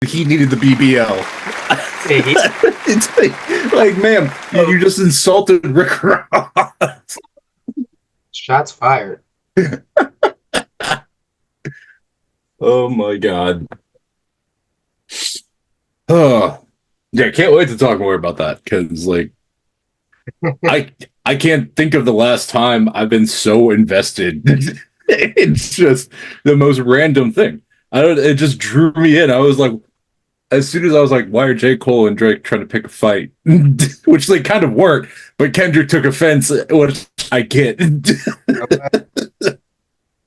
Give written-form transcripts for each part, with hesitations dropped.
he needed the BBL. It's like, ma'am, you just insulted Rick Ross. Shots fired. Oh my god. Oh, yeah, can't wait to talk more about that because, like, I I can't think of the last time I've been so invested. It's just the most random thing. I don't. It just drew me in. I was like, as soon as I was like, why are J. Cole and Drake trying to pick a fight? Which they kind of weren't, but Kendrick took offense, which I get.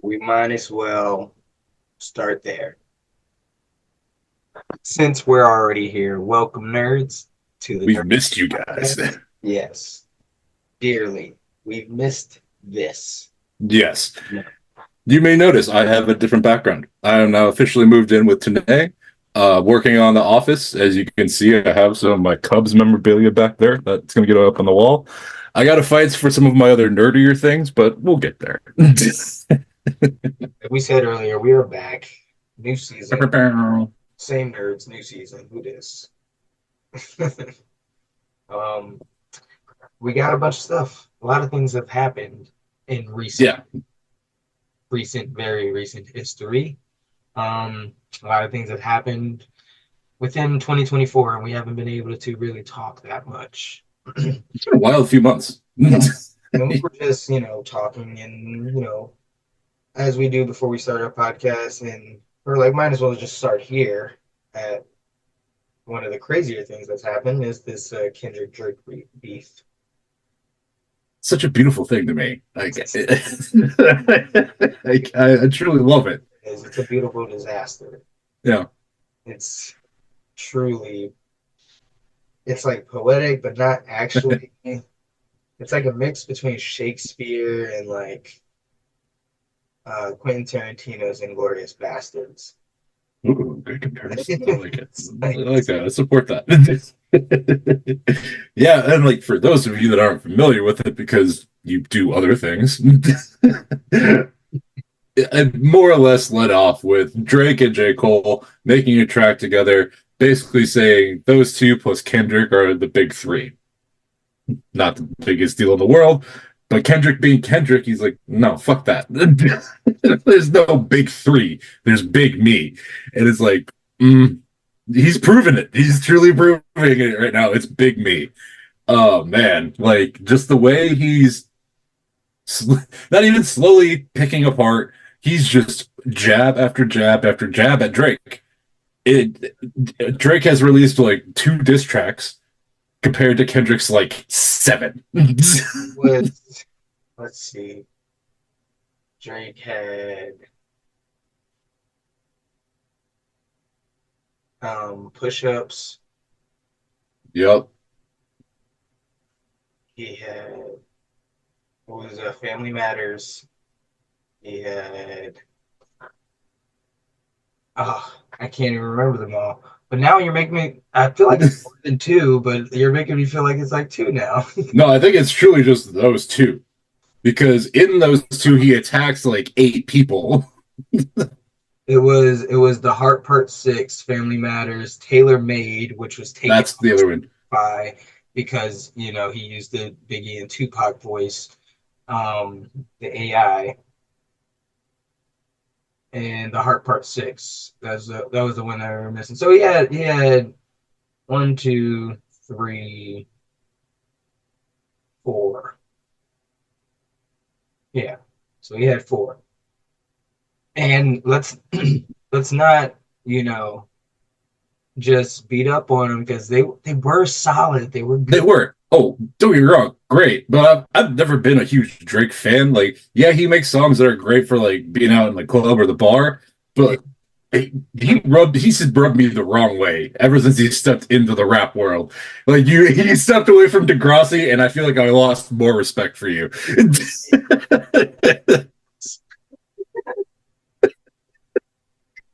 We might as well start there. Since we're already here, welcome nerds to the We've Nerd missed you guys. Podcast. Yes, dearly. We've missed this. Yes. No. You may notice I have a different background. I am now officially moved in with Tanae, working on the office. As you can see, I have some of my Cubs memorabilia back there. That's going to get up on the wall. I got a fights for some of my other nerdier things, but we'll get there. Like we said earlier, we are back. New season. Same nerds, new season. Who dis? We got a bunch of stuff. A lot of things have happened in very recent history. A lot of things have happened within 2024, and we haven't been able to really talk that much. It's been a wild few months. Yes. And we were just, talking and, as we do before we start our podcast, and we're like, might as well just start here at one of the crazier things that's happened is this Kendrick Drake beef. Such a beautiful thing to me. Like, I truly love it. It's a beautiful disaster. Yeah. It's truly, it's like poetic, but not actually. It's like a mix between Shakespeare and like Quentin Tarantino's Inglourious Bastards. Ooh, good comparison. I like it. I like that. I support that. Yeah, and like for those of you that aren't familiar with it because you do other things, it more or less led off with Drake and J. Cole making a track together, basically saying those two plus Kendrick are the big three. Not the biggest deal in the world, but Kendrick being Kendrick, he's like, no, fuck that. There's no big three. There's big me. And it's like, he's proven it. He's truly proving it right now. It's big me. Oh, man. Like, just the way he's not even slowly picking apart, he's just jab after jab after jab at Drake. Drake has released like 2 diss tracks compared to Kendrick's like 7. Let's see. Drake had push-ups. Yep. He had what was Family Matters. He had I can't even remember them all. But now you're making me. I feel like it's more than 2, but you're making me feel like it's like 2 now. No, I think it's truly just those 2. Because in those 2, he attacks like 8 people. It was the Heart Part 6, Family Matters, Tailor Made, which was taken That's the other one. by because he used the Biggie and Tupac voice, the AI, and the Heart Part 6. That was the one that we were missing. So he had 1, 2, 3, 4. Yeah. So he had 4. And let's not, just beat up on them because they were solid. They were good. They were. Oh, don't get me wrong, great. But I've never been a huge Drake fan. Like, yeah, he makes songs that are great for like being out in the club or the bar, but he rubbed me the wrong way ever since he stepped into the rap world. Like he stepped away from Degrassi, and I feel like I lost more respect for you.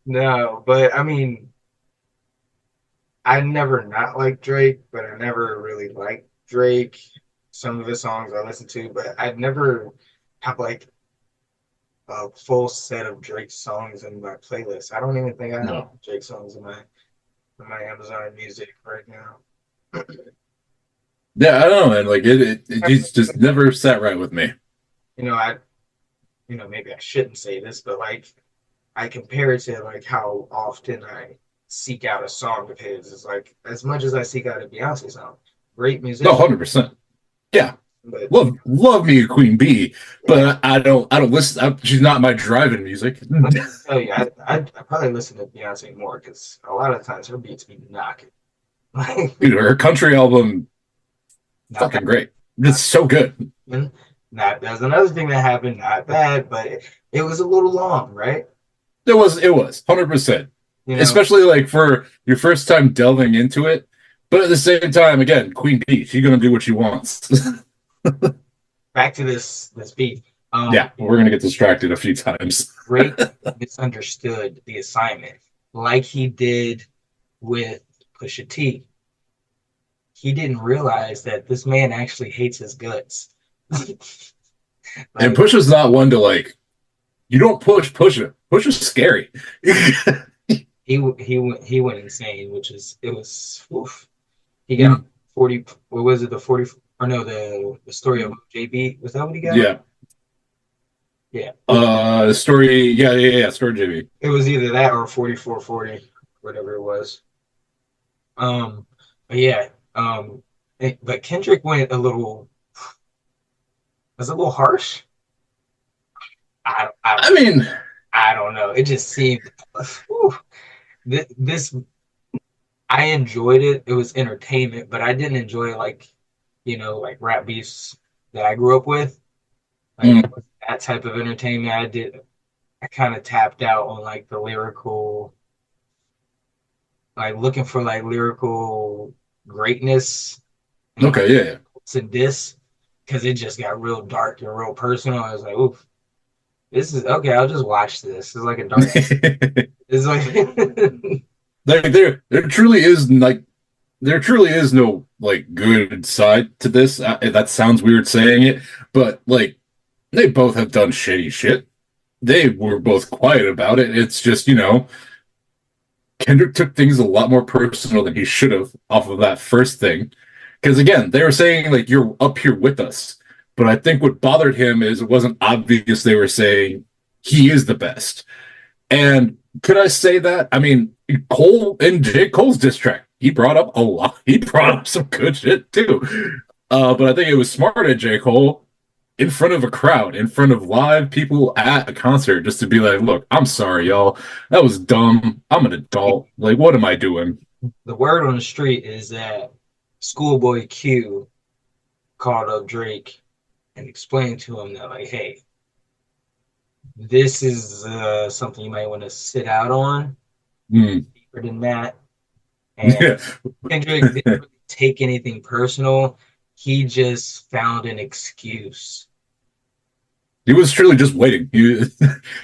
No, but I mean, I never not liked Drake, but I never really liked Drake. Some of his songs I listened to, but I'd never have like a full set of Drake songs in my playlist. I don't even think I have No. Drake songs in my on my Amazon Music right now. Yeah, I don't know, man. Like it just never sat right with me. You know, maybe I shouldn't say this, but like I compare it to like how often I seek out a song of his. It's like as much as I seek out a Beyonce song, great No, musician, 100%. Yeah, but love me a Queen Bee, yeah, but I don't listen. she's not my driving music. let me tell you, I probably listen to Beyonce more because a lot of times her beats be knocking. Like Dude, her country album, not bad, fucking great. It's not so good. not. That's another thing that happened. Not bad, but it was a little long, right? It was 100%, You know, especially like for your first time delving into it. But at the same time, again, Queen Bee, she's gonna do what she wants. back to this beat. Yeah, we're gonna get distracted a few times. Drake misunderstood the assignment, like he did with Pusha T. He didn't realize that this man actually hates his guts. And Like Pusha's not one to like. You don't push Pusha. Pusha's scary. he went insane, which is it was oof. He got 40. What was it? The 40 or no? The story of JB. Was that what he got? Yeah. Yeah. Story. Yeah. Story JB. It was either that or 4440, whatever it was. But yeah. But Kendrick went a little. Was a little harsh. I I I don't mean, I don't know. It just seemed. Whew, this I enjoyed it. It was entertainment, but I didn't enjoy like rap beefs that I grew up with. Like mm, it was that type of entertainment. I kind of tapped out on like the lyrical, like looking for like lyrical greatness and like okay, yeah, to this because it just got real dark and real personal. I was like, oof, this is okay. I'll just watch this. It's like a dark. yeah. It's like There truly is like there truly is no like good side to this. That sounds weird saying it, but like they both have done shitty shit. They were both quiet about it. It's just, Kendrick took things a lot more personal than he should have off of that first thing. Because again, they were saying like you're up here with us. But I think what bothered him is it wasn't obvious they were saying he is the best. And could I say that? I mean, Cole and J. Cole's diss track, he brought up a lot. He brought up some good shit too. But I think it was smart at J. Cole in front of a crowd, in front of live people at a concert, just to be like, look, I'm sorry, y'all. That was dumb. I'm an adult. Like, what am I doing? the word on the street is that Schoolboy Q called up Drake and explained to him that like, hey, this is something you might want to sit out on Hmm. deeper than that. And Yeah. Kendrick didn't really take anything personal. He just found an excuse. He was truly just waiting. And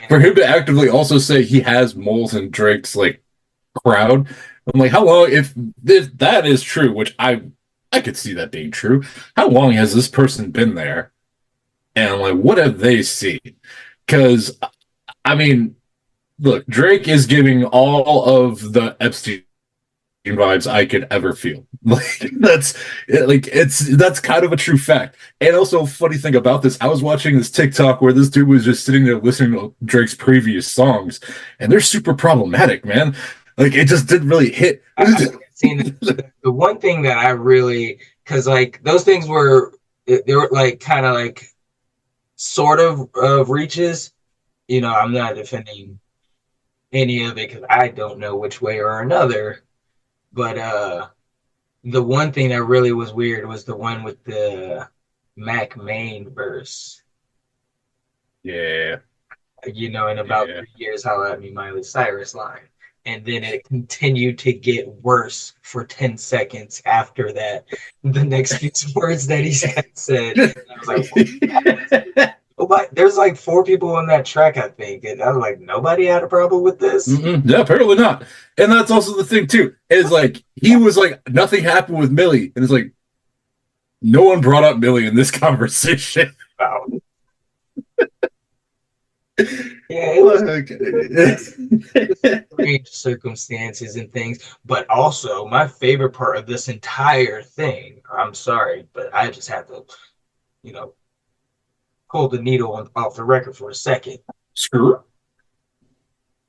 For him to actively also say he has moles in Drake's like crowd. I'm like, how long if that is true, which I could see that being true, how long has this person been there? And I'm like, what have they seen? Because I mean, look, Drake is giving all of the Epstein vibes I could ever feel. Like that's kind of a true fact. And also, funny thing about this, I was watching this TikTok where this dude was just sitting there listening to Drake's previous songs, and they're super problematic, man. Like it just didn't really hit. I've seen the one thing that I really, because like those things they were like kind of like sort of reaches. I'm not defending any of it because I don't know which way or another. But the one thing that really was weird was the one with the Mac Main verse. Yeah, In about yeah. 3 years, holla at me, Miley Cyrus line. And then it continued to get worse for 10 seconds after that. The next few words that he said, I was like, nobody, there's like four people on that track, I think. And I was like, nobody had a problem with this. Yeah, apparently not. And that's also the thing too. Is like he was like nothing happened with Millie, and it's like no one brought up Millie in this conversation. Wow. Yeah, it was strange circumstances and things, but also my favorite part of this entire thing. I'm sorry, but I just have to, you know, pull the needle off the record for a second. Screw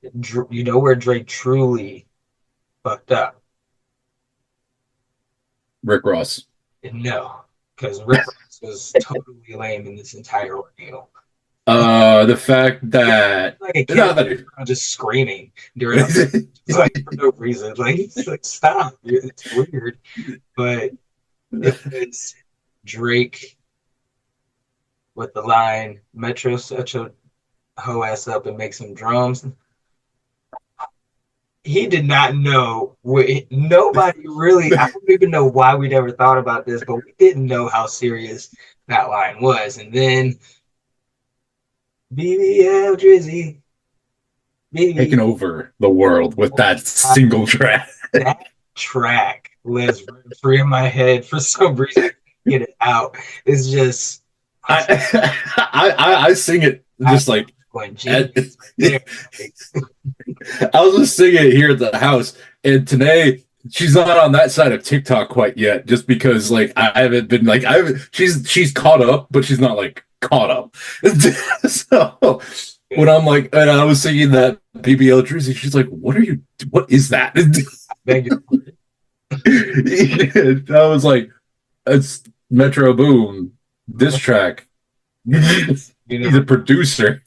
You know where Drake truly fucked up? Rick Ross. No, because Rick Ross was totally lame in this entire ordeal. The fact that Like a kid no, that just screaming during like for no reason. Like, it's like stop. It's weird. But it was Drake with the line Metro such a hoe ass up and make some drums. He did not know. Nobody really. I don't even know why we never thought about this, but we didn't know how serious that line was. And then BBL Drizzy, taking over the world with that single track. That track lives free in my head for some reason. I can't get it out. It's just I sing it just like going at, genius. I was just singing it here at the house, and today she's not on that side of TikTok quite yet, just because like I haven't been like I haven't. She's caught up, but she's not like caught up. So when I'm like, and I was singing that BBL Drizzy, she's like, "What are you? What is that?" I was like, "It's Metro Boom diss track." He's a producer.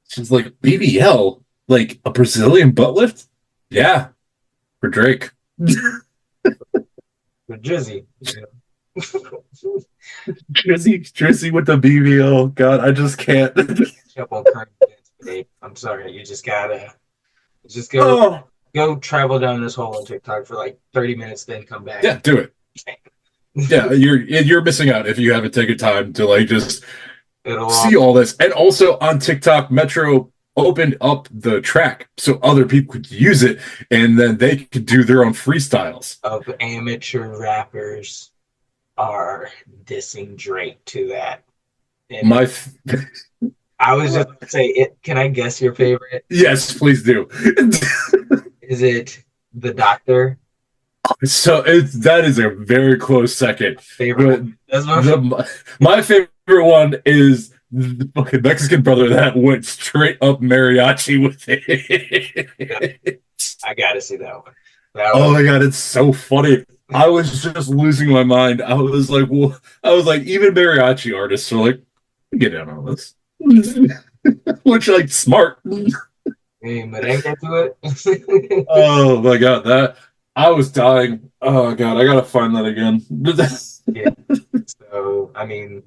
She's like, BBL, like a Brazilian butt lift? Yeah, for Drake. For Drizzy. Drizzy with the BBL. God, I just can't. I'm sorry, you just gotta go travel down this hole on TikTok for like 30 minutes, then come back. Yeah, do it. Yeah, you're missing out if you haven't taken time to like just see all this. And also on TikTok, Metro opened up the track so other people could use it, and then they could do their own freestyles. Of amateur rappers are dissing Drake to that. And I was just gonna say it. Can I guess your favorite? Yes, please do. Is it The Doctor? So that is a very close second. Favorite? My favorite one is the fucking Mexican brother that went straight up mariachi with it. I gotta see that one. Oh my god, it's so funny. I was just losing my mind. I was like, even mariachi artists are like, get in on this. Which like smart. Hey, but ain't get to it. Oh my god, that I was dying. Oh god, I gotta find that again. Yeah. So I mean,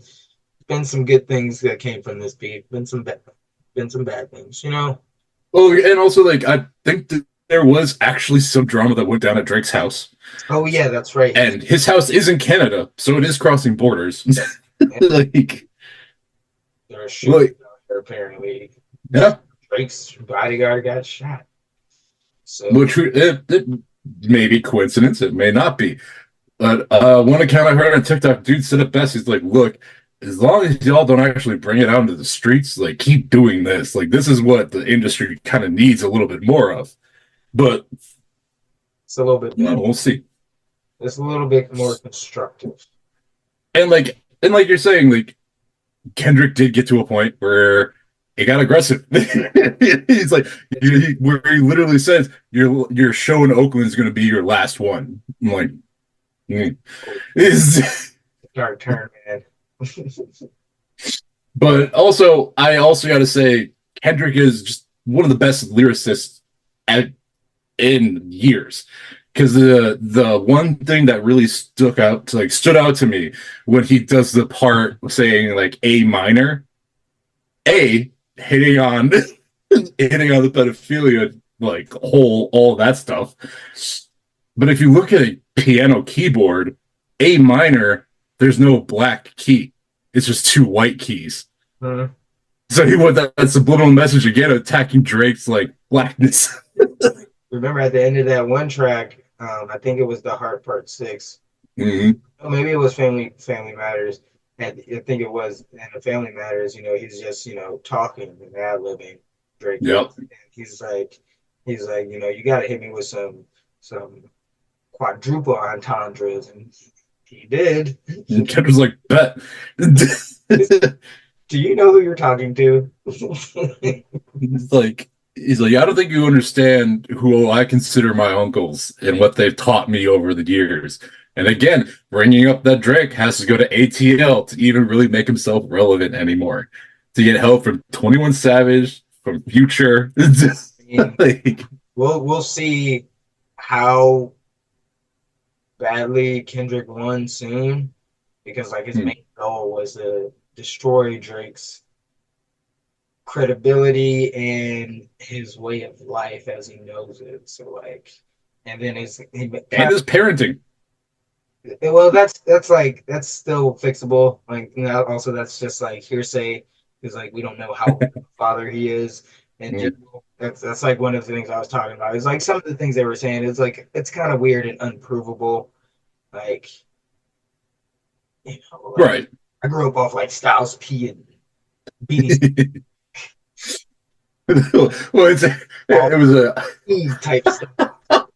been some good things that came from this beat. Been some bad things, you know. Oh, and also like I think that there was actually some drama that went down at Drake's house. Oh yeah, that's right. And his house is in Canada, so it is crossing borders. Like there's shooting out there apparently. Yeah. Drake's bodyguard got shot. So which it may be coincidence, it may not be. But one account I heard on TikTok, dude said it best. He's like, look, as long as y'all don't actually bring it out into the streets, like keep doing this. Like this is what the industry kind of needs a little bit more of. But it's a little bit better. We'll see. It's a little bit more constructive. And like you're saying, like Kendrick did get to a point where it got aggressive. He's like, where he literally says, your show in Oakland is going to be your last one. I'm like, dark turn, man. But also, I also got to say, Kendrick is just one of the best lyricists in years. Because the one thing that really stood out to me when he does the part saying like A minor, hitting on the pedophilia, like all that stuff. But if you look at a piano keyboard, A minor, there's no black key. It's just two white keys. So he went that subliminal message again, attacking Drake's like blackness. Remember at the end of that one track, I think it was the Heart Part 6. Mm-hmm. Maybe it was Family Matters. and I think it was in the Family Matters, he's just, talking and ad-libbing, Drake is. Yep. And he's like, you gotta hit me with some quadruple entendres, and he did. And Kid was like, bet. Do you know who you're talking to? He's like, I don't think you understand who I consider my uncles and what they've taught me over the years. And again, bringing up that Drake has to go to ATL to even really make himself relevant anymore. To get help from 21 Savage, from Future. Like, we'll see how badly Kendrick won soon, because like his main goal was to destroy Drake's credibility and his way of life as he knows it. So like, and then and his parenting. well, that's still fixable. Like, also that's just like hearsay, because like we don't know how father he is. And that's like one of the things I was talking about. It's like some of the things they were saying is like it's kind of weird and unprovable. Like, Right. I grew up off like Styles P and Beanie Well, it was a type stuff.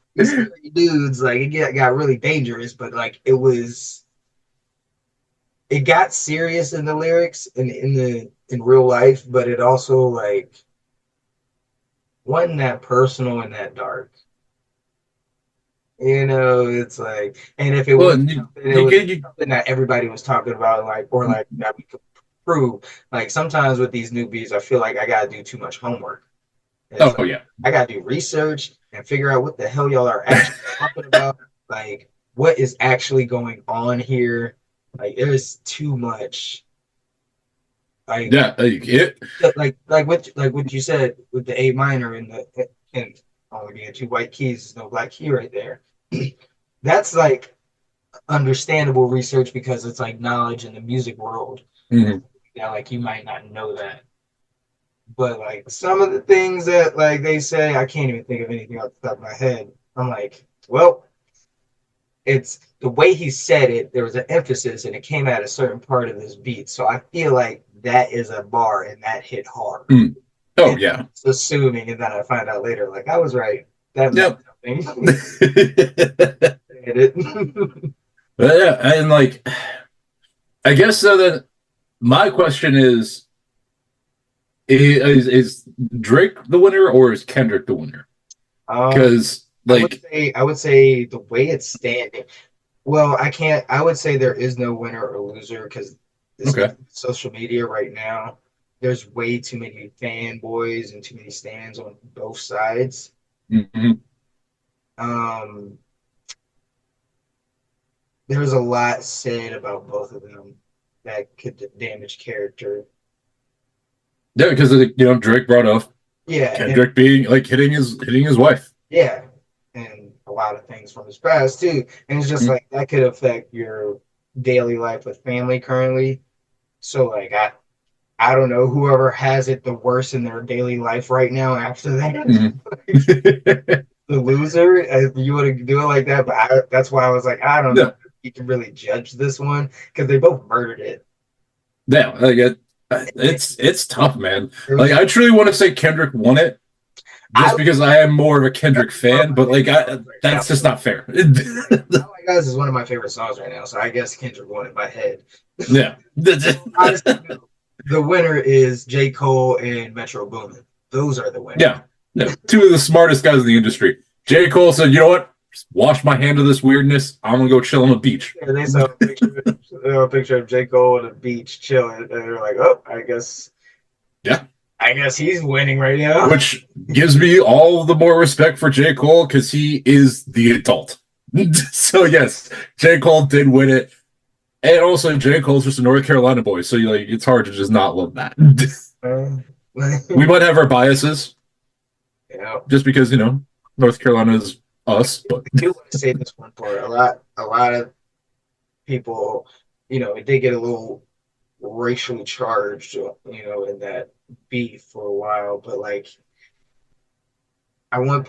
Dudes, like it got really dangerous, but like it got serious in the lyrics and in real life, but it also like wasn't that personal and that dark. It's like, and if it was something that everybody was talking about, like, or like that we could prove, like sometimes with these new beats, I feel like I gotta do too much homework. yeah. I gotta do research and figure out what the hell y'all are actually talking about. Like, what is actually going on here? Like, there's too much. Like, Yeah, like what you said with the A minor and only being two white keys, no black key right there. That's like understandable research because it's like knowledge in the music world. Mm-hmm. Yeah, like you might not know that. But like some of the things that like they say, I can't even think of anything off the top of my head. I'm like, well, it's the way he said it. There was an emphasis, and it came at a certain part of this beat. So I feel like that is a bar, and that hit hard. Oh, and yeah. Assuming, and then I find out later, like I was right. That meant something. Yeah, and like, I guess so. Then my question is Drake the winner or is Kendrick the winner? Because like I would say the way it's standing. Well, I can't. I would say there is no winner or loser because social media right now, there's way too many fanboys and too many stands on both sides. Mm-hmm. There's a lot said about both of them that could damage character. Yeah, because Drake brought up Kendrick being like hitting his wife. Yeah, and a lot of things from his past too, and it's just like that could affect your daily life with family currently. So like I don't know, whoever has it the worst in their daily life right now after that, the loser. If you want to do it like that, but that's why I was like, I don't know if you can really judge this one because they both murdered it. Yeah, like it's tough, man. Like I truly want to say Kendrick won it, just because I am more of a Kendrick fan, but like that's just not fair. Oh My Guys is one of my favorite songs right now, so I guess Kendrick won it by head. Yeah. Honestly, the winner is J. Cole and Metro Boomin. Those are the winners. Yeah, two of the smartest guys in the industry. J. Cole said, "You know what? Just wash my hand of this weirdness. I'm gonna go chill on the beach." Yeah, they saw a picture of J. Cole on the beach chilling, and they're like, "Oh, I guess he's winning right now." Which gives me all the more respect for J. Cole because he is the adult. So yes, J. Cole did win it. And also, J. Cole's just a North Carolina boy, so it's hard to just not love that. We might have our biases, just because North Carolina is us. But I do want to say this one for a lot of people. It did get a little racially charged, in that beef for a while. But like, I want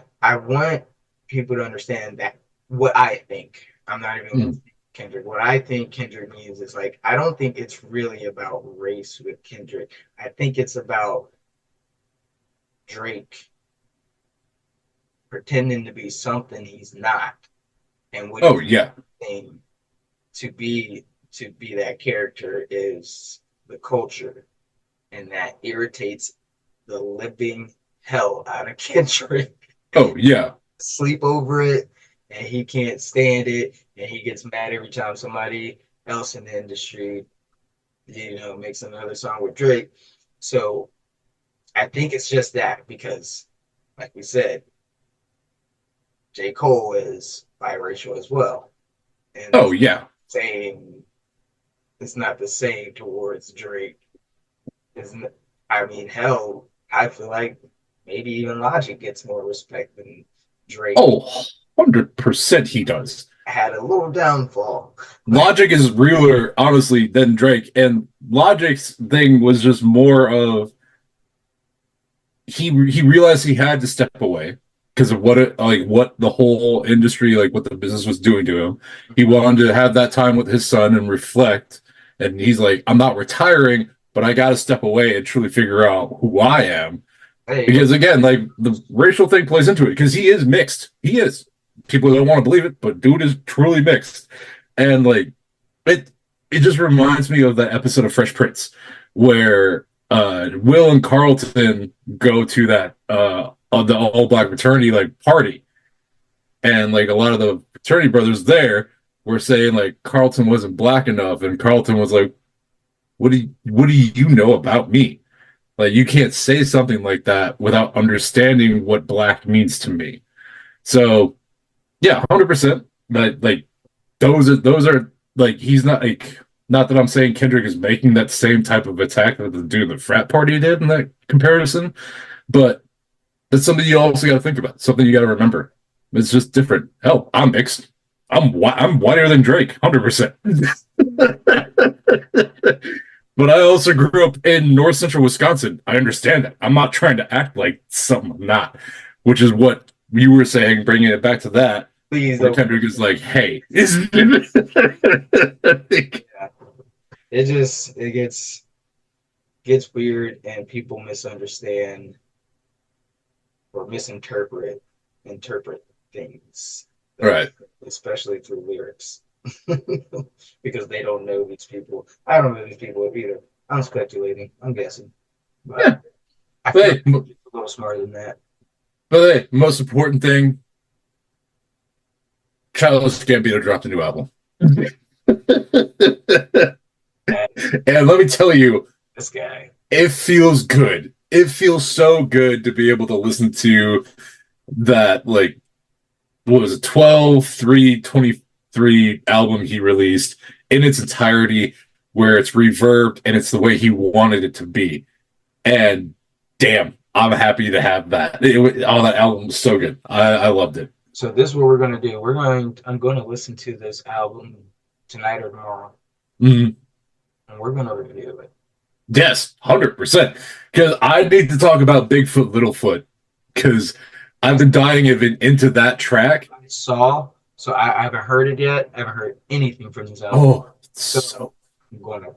people to understand that what I think. I'm not even Kendrick. What I think Kendrick means is like, I don't think it's really about race with Kendrick. I think it's about Drake pretending to be something he's not, and what Oh he's yeah. saying to be that character is the culture, and that irritates the living hell out of Kendrick. Oh yeah. Sleep over it, and he can't stand it, and he gets mad every time somebody else in the industry, makes another song with Drake. So I think it's just that because, like we said, J. Cole is biracial as well, and Oh yeah. saying it's not the same towards Drake. Isn't I mean, hell, I feel like maybe even Logic gets more respect than Drake. Oh, 100% he does. Had a little downfall. Logic is realer, honestly, than Drake. And Logic's thing was just more of he realized he had to step away because of what the whole industry, like what the business was doing to him. He wanted to have that time with his son and reflect. And he's like, I'm not retiring, but I got to step away and truly figure out who I am. Because again, like the racial thing plays into it because he is mixed. He is. People don't want to believe it, but dude is truly mixed. And like it it just reminds me of that episode of Fresh Prince where Will and Carlton go to that of the all black fraternity like party. And like a lot of the fraternity brothers there were saying like Carlton wasn't black enough, and Carlton was like, what do you know about me? Like you can't say something like that without understanding what black means to me. So yeah, 100%. But like those are like he's not like not that I'm saying Kendrick is making that same type of attack that the dude in the frat party did in that comparison, but it's something you also got to think about. Something you got to remember. It's just different. Hell, I'm mixed. I'm whiter than Drake, 100%. But I also grew up in North Central Wisconsin. I understand that. I'm not trying to act like something I'm not, which is what you were saying, bringing it back to that. Please Where don't. Kendrick is like, hey. It gets weird, and people misunderstand or interpret things, Right. especially through lyrics, because they don't know these people. I don't know these people either. I'm speculating. I'm guessing, but Yeah. I feel Hey, like a little smarter than that. but hey, most important thing, Childish Gambino dropped a new album. And let me tell you, This guy. it feels good. It feels so good to be able to listen to that, like, what was it, 12/3/23 album he released in its entirety, where it's reverbed and it's the way he wanted it to be. And damn, I'm happy to have that. That album was so good. I loved it. So this is what we're gonna do. I'm gonna listen to this album tonight or tomorrow, Mm-hmm. and we're gonna review it. Yes, 100%. Because I need to talk about Bigfoot, Littlefoot, because I've been diving into that track. So I haven't heard it yet. I haven't heard anything from this album. Oh, so I'm gonna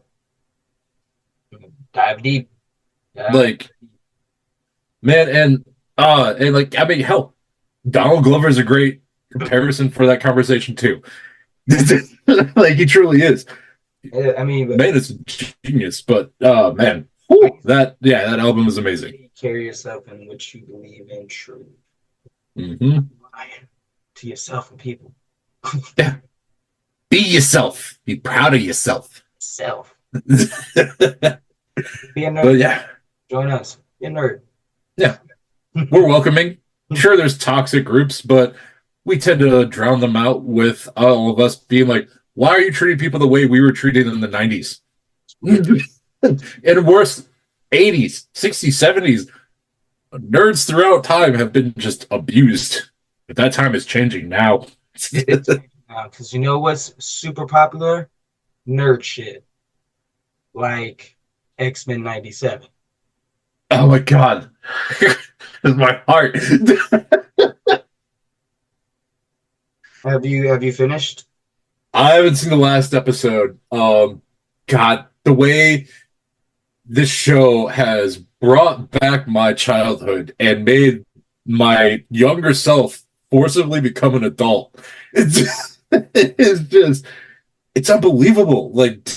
dive deep. like, man, and like, I mean, hell, Donald Glover is a great comparison for that conversation too. Like, he truly is. I mean, Man, it's genius. But man, that album is amazing. Carry yourself in what you believe in true. Mm-hmm. To yourself and people. Yeah. Be yourself. Be proud of yourself. Self. Be a nerd. But yeah. Join us. Be a nerd. Yeah. We're welcoming. Sure, there's toxic groups, but we tend to drown them out with all of us being like, why are you treating people the way we were treated in the 90s? And worse, 80s, 60s, 70s. Nerds throughout time have been just abused. But that time is changing now. Because you know what's super popular? Nerd shit. Like X-Men 97. Oh my god. It's my heart. Have you finished? I haven't seen the last episode. God, the way this show has brought back my childhood and made my younger self forcibly become an adult. It's just it's unbelievable. Like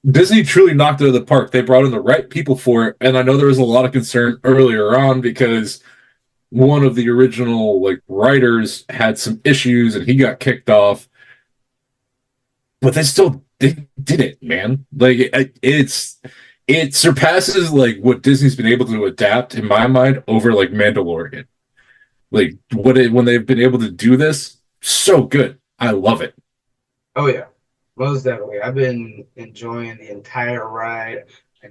Disney truly knocked it out of the park. They brought in the right people for it, and I know there was a lot of concern earlier on because one of the original like writers had some issues and he got kicked off, but they did it, man. Like it surpasses like what Disney's been able to adapt in my mind over like Mandalorian. Like when they've been able to do this, so good. I love it. Oh yeah, most definitely. I've been enjoying the entire ride. I,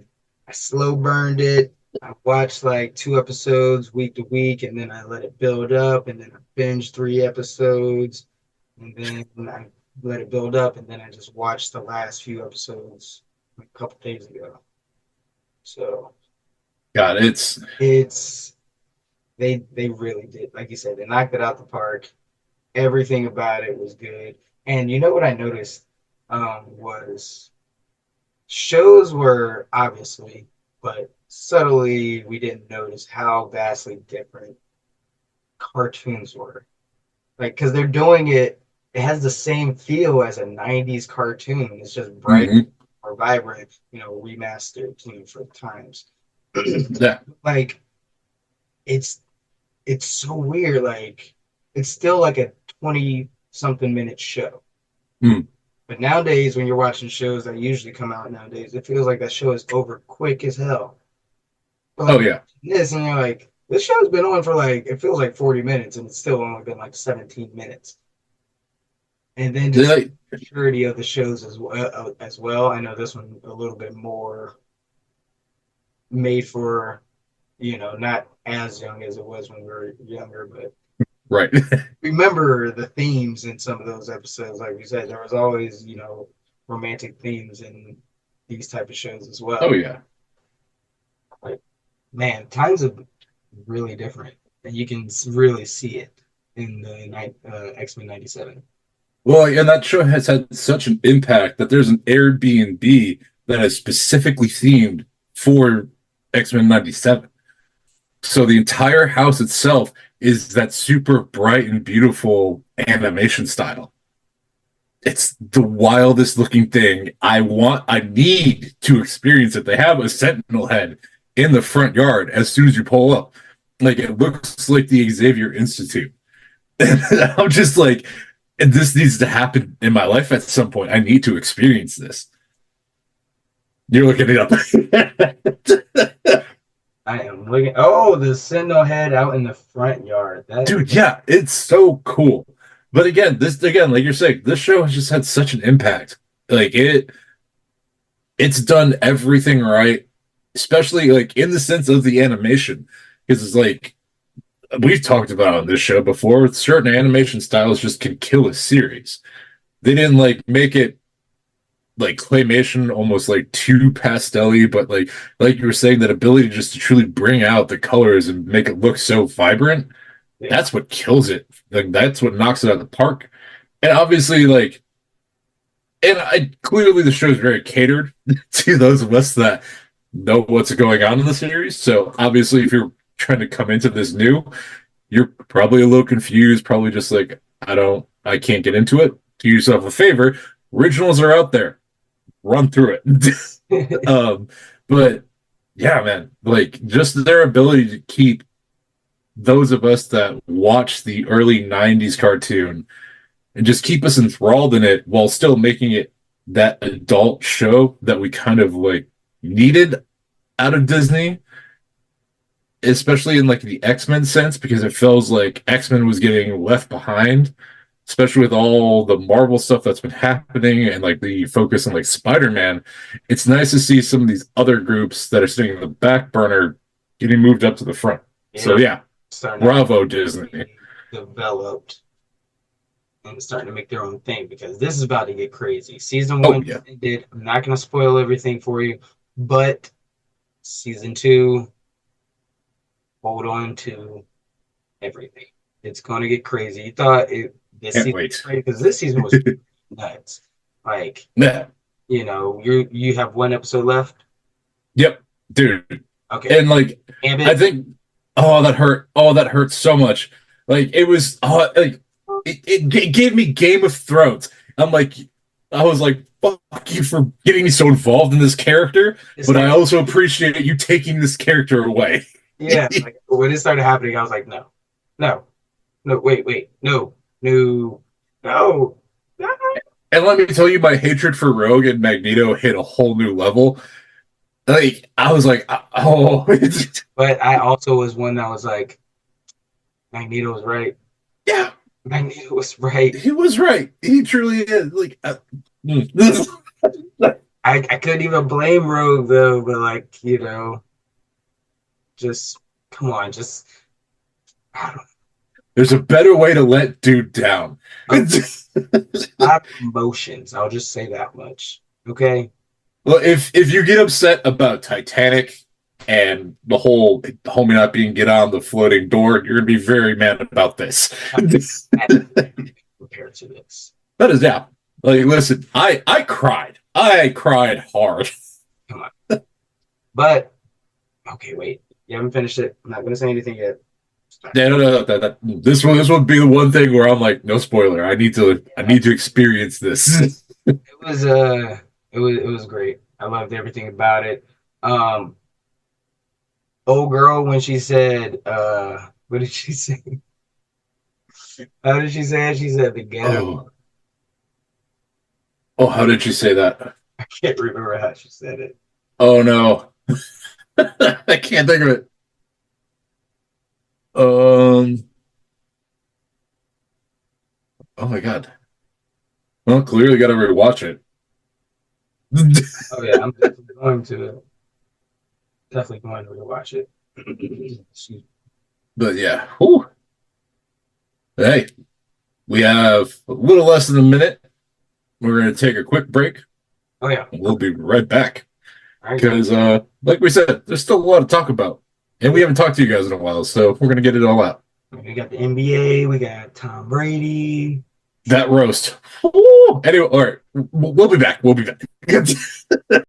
I slow burned it. I watched like 2 episodes week to week, and then I let it build up, and then I binged 3 episodes, and then I let it build up, and then I just watched the last few episodes like a couple days ago. So God, it's they really did, like you said, they knocked it out the park. Everything about it was good. And you know what I noticed was shows were obviously, but subtly we didn't notice how vastly different cartoons were. Like, because they're doing it, it has the same feel as a 90s cartoon. It's just bright mhm. or vibrant, remastered, for the times. Yeah. Like, it's it's so weird. Like, it's still like a 20 something minute show. Mm. But nowadays, when you're watching shows that usually come out nowadays, it feels like that show is over quick as hell. But Oh like yeah. this, and you're like, this show's been on for like, it feels like 40 minutes, and it's still only been like 17 minutes. And then just They, the maturity of the shows as well. I know this one a little bit more made for, not as young as it was when we were younger, but right. remember the themes in some of those episodes. Like we said, there was always, romantic themes in these type of shows as Oh well. yeah. Like, man, times are really different, and you can really see it in the X-Men '97. Well, and that show has had such an impact that there's an Airbnb that is specifically themed for X-Men 97. So the entire house itself is that super bright and beautiful animation style. It's the wildest looking thing. I need to experience it. They have a sentinel head in the front yard as soon as you pull up. Like it looks like the Xavier Institute. And I'm just like, this needs to happen in my life at some point. I need to experience this. You're looking it up. I am looking. Oh, the Sentinel head out in the front yard. That Dude, yeah, it's so cool. But again, like you're saying, this show has just had such an impact. Like it's done everything right, especially like in the sense of the animation. Because it's like we've talked about on this show before, certain animation styles just can kill a series. They didn't like make it like claymation almost like too pastel-y, but like you were saying, that ability just to truly bring out the colors and make it look so vibrant, yeah, that's what kills it. Like that's what knocks it out of the park. And obviously, like, and I clearly the show is very catered to those of us that know what's going on in the series. So obviously, if you're trying to come into this new, you're probably a little confused, probably just like, I can't get into it. Do yourself a favor. Originals are out there. Run through it. um, but yeah, man, like just their ability to keep those of us that watch the early 90s cartoon and just keep us enthralled in it while still making it that adult show that we kind of like needed out of Disney, especially in like the X-Men sense, because it feels like X-Men was getting left behind, especially with all the Marvel stuff that's been happening and like the focus on like Spider-Man. It's nice to see some of these other groups that are sitting in the back burner getting moved up to the front. So yeah, yeah, starting to bravo Disney. be developed and starting to make their own thing because this is about to get crazy. Season Oh one yeah. ended. I'm not going to spoil everything for you, but season two, hold on to everything. It's going to get crazy. You thought this Can't season was wait. crazy because this season was nuts. Like, Yeah. you have one episode left. Yep, dude. Okay. And like, I Ambit. think, oh, that hurt. Oh, that hurt so much. Like, it was, like, it gave me Game of Thrones. I'm like, I was like, fuck you for getting me so involved in this character, It's but I like, also appreciate you taking this character away. yeah. Like when it started happening, I was like, no, no, no, wait, no, no, no, no. And let me tell you, my hatred for Rogue and Magneto hit a whole new level. Like, I was like, oh, But I also was one that was like, Magneto was right. yeah, Magneto was right. he was right. He truly is. Like, I couldn't even blame Rogue though, but like, just come on, just I don't there's a better way to let dude down. know. A lot of emotions. I'll just say that much. Okay. Well, if you get upset about Titanic and the whole homie not being get on the floating door, you're gonna be very mad about this. Compared to this. That is, yeah. Like, listen, I cried. I cried hard. Come on. But okay, wait. You haven't finished it. I'm not gonna say anything yet. Yeah, no, this would be the one thing where I'm like, no spoiler. I need to experience this. It was it was great. I loved everything about it. Old girl when she said what did she say? How did she say it? She said the ghetto. Oh, oh, how did she say that? I can't remember how she said it. Oh no, I can't think of it. Oh my god. Well, clearly got to rewatch it. Oh yeah, I'm definitely going to rewatch it. Excuse me. But yeah, whew. Hey, we have a little less than a minute. We're going to take a quick break. Oh yeah. And we'll be right back. All right. Because, like we said, there's still a lot to talk about. And we haven't talked to you guys in a while, so we're going to get it all out. We got the NBA, we got Tom Brady. That roast. Woo! Anyway, all right. We'll be back. We'll be back.